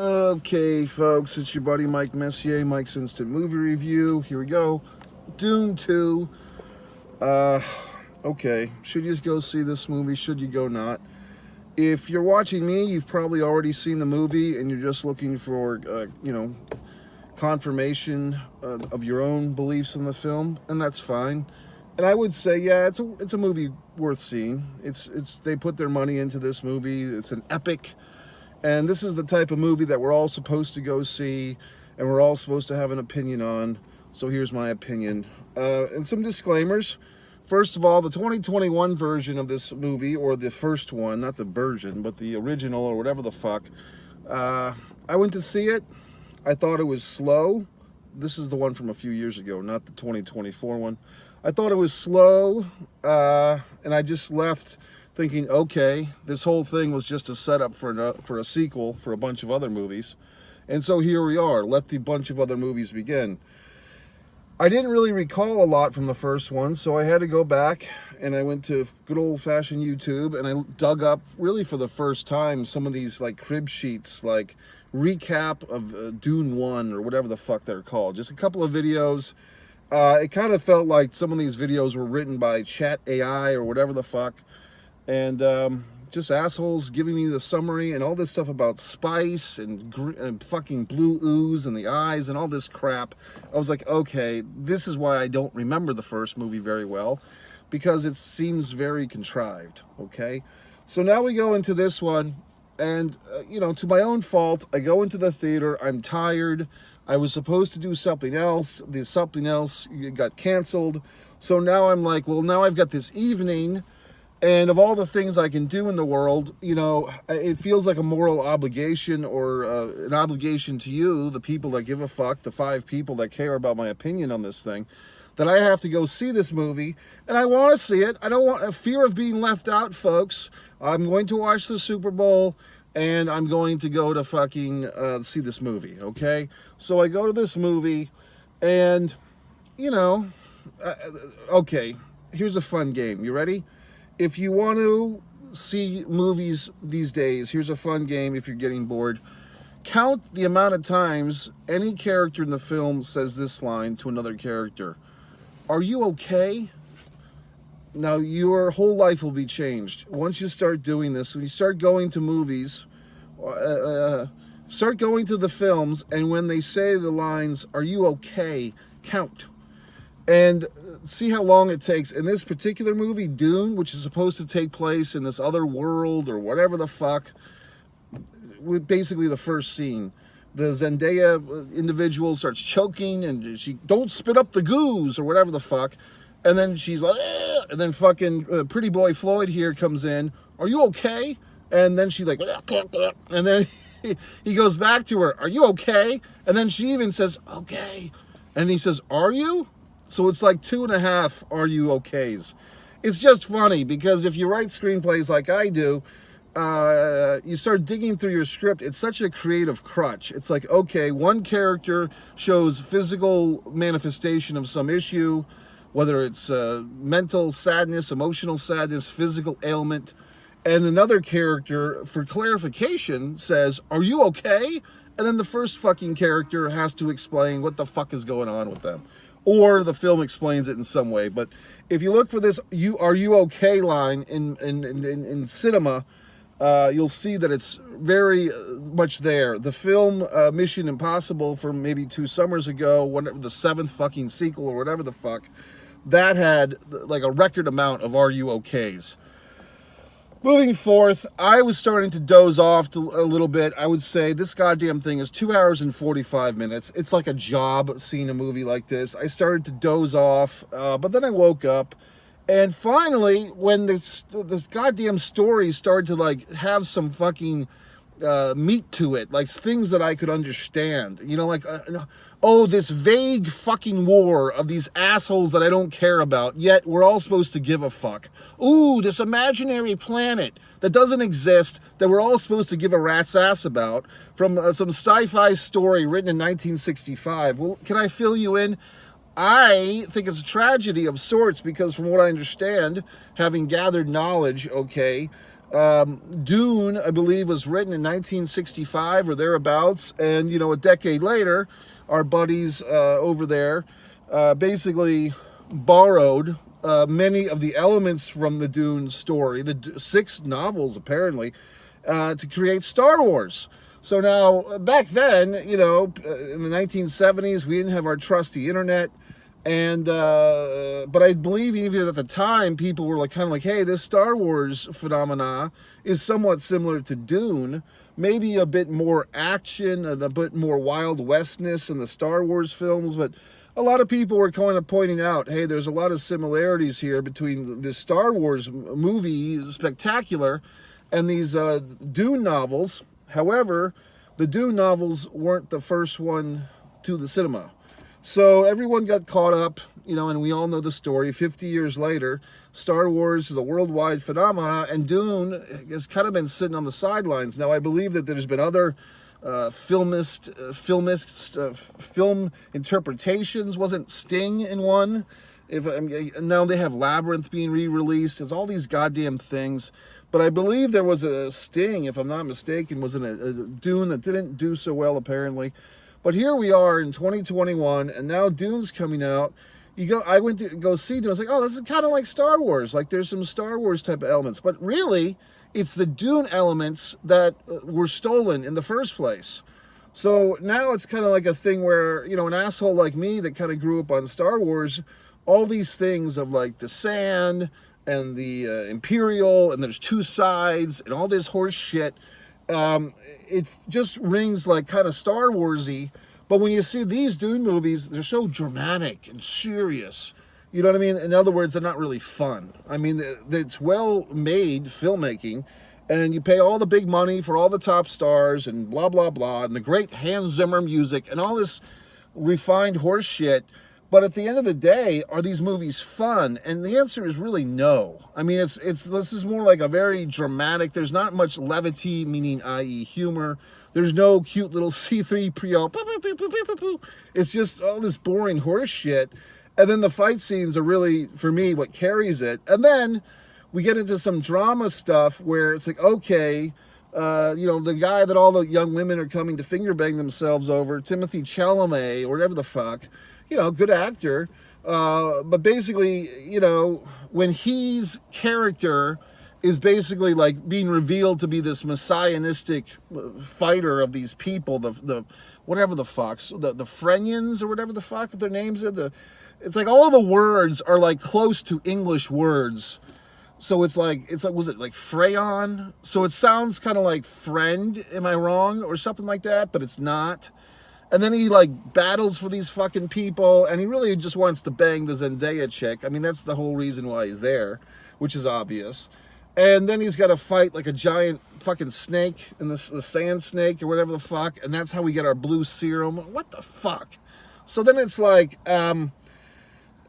Okay, folks, it's your buddy Mike Messier, Mike's Instant Movie Review. Here we go. Dune 2. Okay, should you go see this movie? Should you go not? If you're watching me, you've probably already seen the movie and you're just looking for, confirmation of your own beliefs in the film, and that's fine. And I would say, yeah, it's a movie worth seeing. They put their money into this movie. It's an epic. And this is the type of movie that we're all supposed to go see, and we're all supposed to have an opinion on. So here's my opinion. And some disclaimers. First of all, the 2021 version of this movie, or the first one, not the version, but the original or whatever the fuck, I went to see it. I thought it was slow. This is the one from a few years ago, not the 2024 one. I thought it was slow, and I just left thinking, okay, this whole thing was just a setup for a sequel for a bunch of other movies. And so here we are, let the bunch of other movies begin. I didn't really recall a lot from the first one, so I had to go back and I went to good old-fashioned YouTube and I dug up, really for the first time, some of these like crib sheets, like recap of Dune 1 or whatever the fuck they're called. Just a couple of videos. It kind of felt like some of these videos were written by Chat AI or whatever the fuck. And just assholes giving me the summary and all this stuff about spice and fucking blue ooze and the eyes and all this crap. I was like, okay, this is why I don't remember the first movie very well, because it seems very contrived, okay? So now we go into this one, and, to my own fault, I go into the theater, I'm tired, I was supposed to do something else, the something else got canceled, so now I'm like, well, now I've got this evening. And of all the things I can do in the world, it feels like a moral obligation or an obligation to you, the people that give a fuck, the 5 people that care about my opinion on this thing, that I have to go see this movie. And I want to see it. I don't want a fear of being left out, folks. I'm going to watch the Super Bowl and I'm going to go to fucking see this movie, okay? So I go to this movie and, okay, here's a fun game. You ready? If you want to see movies these days, here's a fun game if you're getting bored. Count the amount of times any character in the film says this line to another character. Are you okay? Now, your whole life will be changed. Once you start doing this, when you start going to movies, start going to the films, and when they say the lines, are you okay, count. And see how long it takes. In this particular movie, Dune, which is supposed to take place in this other world or whatever the fuck, with basically the first scene, the Zendaya individual starts choking and she, don't spit up the goose or whatever the fuck. And then she's like, eh, and then fucking pretty boy Floyd here comes in. Are you okay? And then she like, and then he goes back to her. Are you okay? And then she even says, okay. And he says, are you? So it's like 2.5 are you okays. It's just funny because if you write screenplays like I do, you start digging through your script. It's such a creative crutch. It's like, okay, one character shows physical manifestation of some issue, whether it's mental sadness, emotional sadness, physical ailment, and another character, for clarification, says, are you okay? And then the first fucking character has to explain what the fuck is going on with them. Or the film explains it in some way. But if you look for this "are you okay" line in cinema, you'll see that it's very much there. The film Mission Impossible from maybe 2 summers ago, whatever, the 7th fucking sequel or whatever the fuck, that had like a record amount of "are you okays." Moving forth, I was starting to doze off a little bit. I would say this goddamn thing is 2 hours and 45 minutes. It's like a job seeing a movie like this. I started to doze off, but then I woke up. And finally, when this goddamn story started to like have some fucking meat to it, like things that I could understand, this vague fucking war of these assholes that I don't care about, yet we're all supposed to give a fuck. Ooh, this imaginary planet that doesn't exist, that we're all supposed to give a rat's ass about, from some sci-fi story written in 1965. Well, can I fill you in? I think it's a tragedy of sorts because from what I understand, having gathered knowledge, okay, Dune, I believe, was written in 1965 or thereabouts, and a decade later, our buddies over there basically borrowed many of the elements from the Dune story, the 6 novels apparently, to create Star Wars. So now, back then, in the 1970s, we didn't have our trusty internet. And but I believe even at the time, people were kind of like, hey, this Star Wars phenomena is somewhat similar to Dune, maybe a bit more action and a bit more Wild Westness in the Star Wars films, but a lot of people were kind of pointing out, hey, there's a lot of similarities here between this Star Wars movie, spectacular, and these Dune novels. However, the Dune novels weren't the first one to the cinema. So everyone got caught up, and we all know the story. 50 years later, Star Wars is a worldwide phenomenon, and Dune has kind of been sitting on the sidelines. Now, I believe that there's been other film interpretations. Wasn't Sting in one? Now they have Labyrinth being re-released. It's all these goddamn things. But I believe there was a Sting, if I'm not mistaken, was in a Dune that didn't do so well, apparently. But here we are in 2021, and now Dune's coming out. I went to go see Dune. I was like, oh, this is kind of like Star Wars. Like, there's some Star Wars type of elements. But really, it's the Dune elements that were stolen in the first place. So now it's kind of like a thing where, an asshole like me that kind of grew up on Star Wars, all these things of like the sand and the Imperial, and there's 2 sides, and all this horse shit. It just rings like kind of Star Warsy, but when you see these Dune movies, they're so dramatic and serious. You know what I mean? In other words, they're not really fun. I mean, it's well-made filmmaking, and you pay all the big money for all the top stars and blah, blah, blah, and the great Hans Zimmer music and all this refined horse shit. But at the end of the day, are these movies fun? And the answer is really no. I mean, this is more like a very dramatic. There's not much levity, meaning i.e. humor. There's no cute little C-3PO. It's just all this boring horse shit. And then the fight scenes are really, for me, what carries it. And then we get into some drama stuff where it's like, okay, the guy that all the young women are coming to finger bang themselves over, Timothy Chalamet, or whatever the fuck, good actor. But basically, when his character is basically like being revealed to be this messianistic fighter of these people, the whatever the fucks, the Frenians or whatever the fuck their names are. It's like all the words are like close to English words. So it's like, was it like Freyon? So it sounds kind of like friend, am I wrong? Or something like that, but it's not. And then he like battles for these fucking people, and he really just wants to bang the Zendaya chick. I mean, that's the whole reason why he's there, which is obvious. And then he's got to fight like a giant fucking snake, and the sand snake or whatever the fuck, and that's how we get our blue serum. What the fuck? So then it's like, and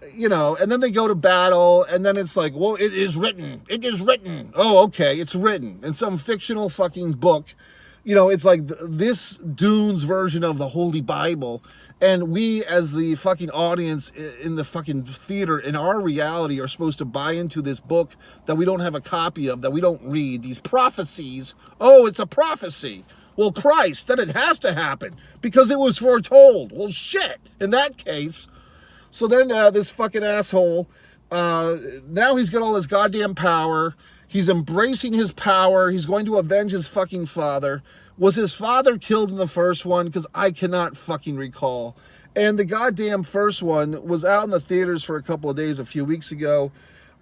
then they go to battle, and then it's like, well, it is written. It is written. Oh, okay, it's written in some fictional fucking book. It's like this Dune's version of the Holy Bible. And we, as the fucking audience in the fucking theater, in our reality, are supposed to buy into this book that we don't have a copy of, that we don't read. These prophecies. Oh, it's a prophecy. Well, Christ, then it has to happen because it was foretold. Well, shit. In that case. So then this fucking asshole, now he's got all this goddamn power. He's embracing his power. He's going to avenge his fucking father. Was his father killed in the first one? Because I cannot fucking recall. And the goddamn first one was out in the theaters for a couple of days a few weeks ago.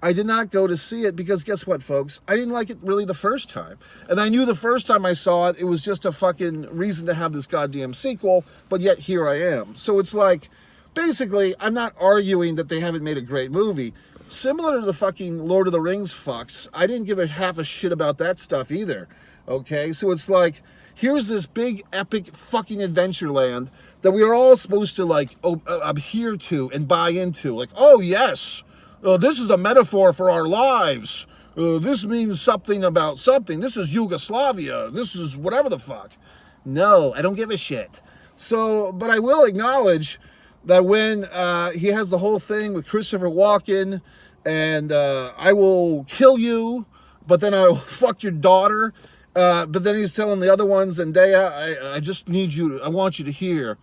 I did not go to see it because guess what, folks? I didn't like it really the first time. And I knew the first time I saw it, it was just a fucking reason to have this goddamn sequel. But yet here I am. So it's like, basically, I'm not arguing that they haven't made a great movie. Similar to the fucking Lord of the Rings fucks, I didn't give a half a shit about that stuff either, okay? So it's like, here's this big, epic fucking adventure land that we are all supposed to, like, adhere to and buy into. Like, oh, yes, this is a metaphor for our lives. This means something about something. This is Yugoslavia. This is whatever the fuck. No, I don't give a shit. So, but I will acknowledge that when he has the whole thing with Christopher Walken and I will kill you but then I will fuck your daughter. But then he's telling the other ones, Zendaya, I just need you, I want you to hear,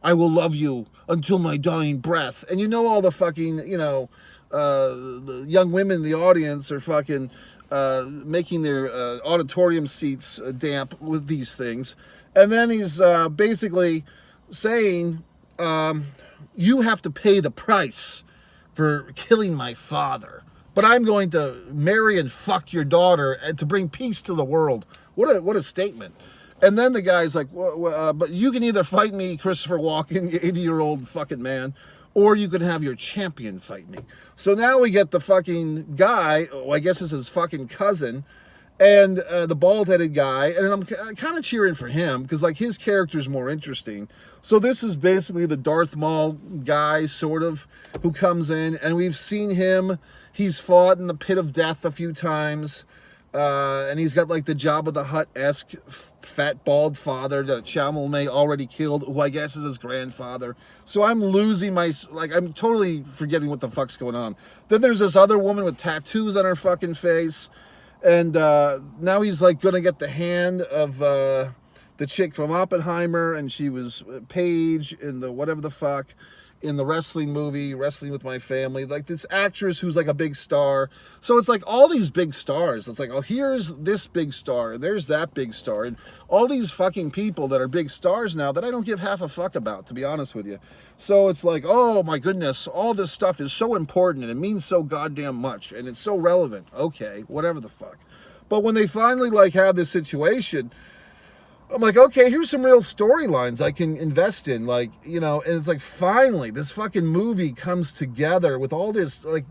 I will love you until my dying breath. And you know all the fucking, the young women in the audience are fucking making their auditorium seats damp with these things. And then he's basically saying, you have to pay the price for killing my father. But I'm going to marry and fuck your daughter and to bring peace to the world. What a statement. And then the guy's like, but you can either fight me, Christopher Walken, you 80-year-old fucking man, or you can have your champion fight me. So now we get the fucking guy, I guess it's his fucking cousin, and the bald-headed guy, and I'm kind of cheering for him, because like his character's more interesting. So this is basically the Darth Maul guy, sort of, who comes in, and we've seen him. He's fought in the pit of death a few times, and he's got like the Jabba the Hutt-esque fat bald father that Chalamet already killed, who I guess is his grandfather. So I'm losing I'm totally forgetting what the fuck's going on. Then there's this other woman with tattoos on her fucking face, and now he's like gonna get the hand of the chick from Oppenheimer, and she was Paige in the whatever the fuck, in the wrestling movie, Wrestling with My Family, like this actress who's like a big star. So it's like all these big stars. It's like, oh, here's this big star, and there's that big star, and all these fucking people that are big stars now that I don't give half a fuck about, to be honest with you. So it's like, oh my goodness, all this stuff is so important, and it means so goddamn much, and it's so relevant. Okay, whatever the fuck. But when they finally like have this situation, I'm like, okay, here's some real storylines I can invest in, like, and it's like, finally, this fucking movie comes together with all this, like,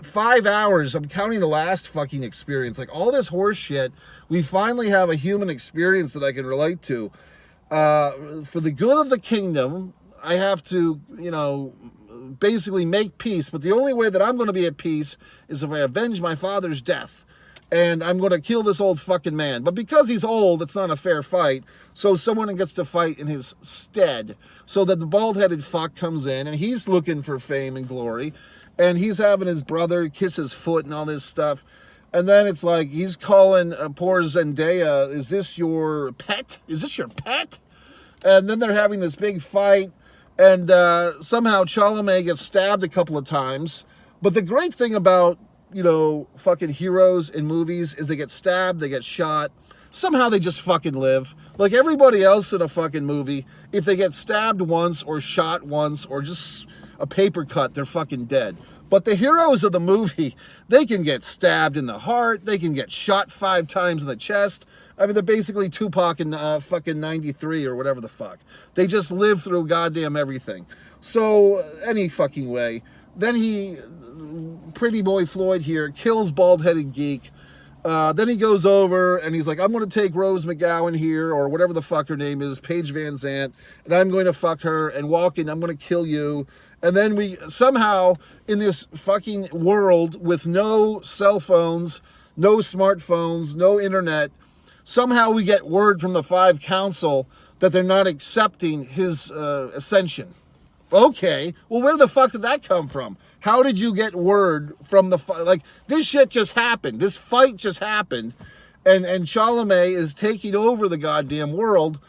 5 hours, I'm counting the last fucking experience, like, all this horse shit, we finally have a human experience that I can relate to. For the good of the kingdom, I have to, basically make peace, but the only way that I'm going to be at peace is if I avenge my father's death. And I'm going to kill this old fucking man. But because he's old, it's not a fair fight. So someone gets to fight in his stead. So that the bald-headed fuck comes in, and he's looking for fame and glory. And he's having his brother kiss his foot and all this stuff. And then it's like, he's calling poor Zendaya, is this your pet? Is this your pet? And then they're having this big fight. And somehow Chalamet gets stabbed a couple of times. But the great thing about fucking heroes in movies is they get stabbed, they get shot. Somehow they just fucking live. Like everybody else in a fucking movie, if they get stabbed once or shot once or just a paper cut, they're fucking dead. But the heroes of the movie, they can get stabbed in the heart, they can get shot 5 times in the chest. I mean, they're basically Tupac in fucking 93 or whatever the fuck. They just live through goddamn everything. So, any fucking way. Then Pretty Boy Floyd here, kills Bald-Headed Geek. Then he goes over and he's like, I'm going to take Rose McGowan here, or whatever the fuck her name is, Paige Van Zant, and I'm going to fuck her, and Walken, I'm going to kill you. And then we somehow, in this fucking world with no cell phones, no smartphones, no internet, somehow we get word from the Five Council that they're not accepting his ascension. Okay, well, where the fuck did that come from? How did you get word from this shit just happened. This fight just happened, and Chalamet is taking over the goddamn world,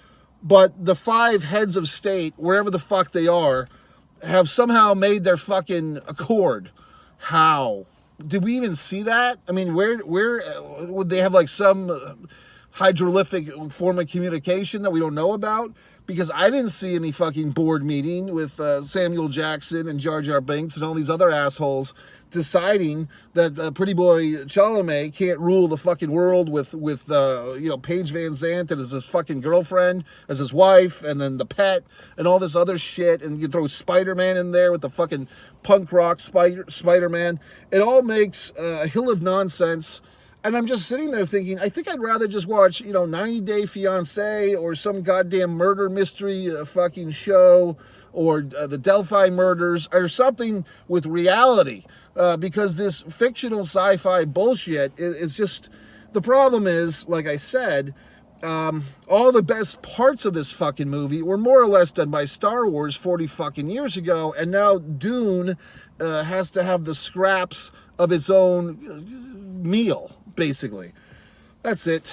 but the 5 heads of state, wherever the fuck they are, have somehow made their fucking accord. How? Did we even see that? I mean, where would they have like some hieroglyphic form of communication that we don't know about? Because I didn't see any fucking board meeting with Samuel Jackson and Jar Jar Binks and all these other assholes deciding that Pretty Boy Chalamet can't rule the fucking world with Paige Van Zant and as his fucking girlfriend, as his wife, and then the pet, and all this other shit, and you throw Spider-Man in there with the fucking punk rock Spider-Man. It all makes a hill of nonsense. And I'm just sitting there thinking, I think I'd rather just watch, 90 Day Fiancé or some goddamn murder mystery fucking show, or the Delphi murders, or something with reality. Because this fictional sci-fi bullshit is just, the problem is, like I said, all the best parts of this fucking movie were more or less done by Star Wars 40 fucking years ago, and now Dune has to have the scraps of its own meal, basically. That's it.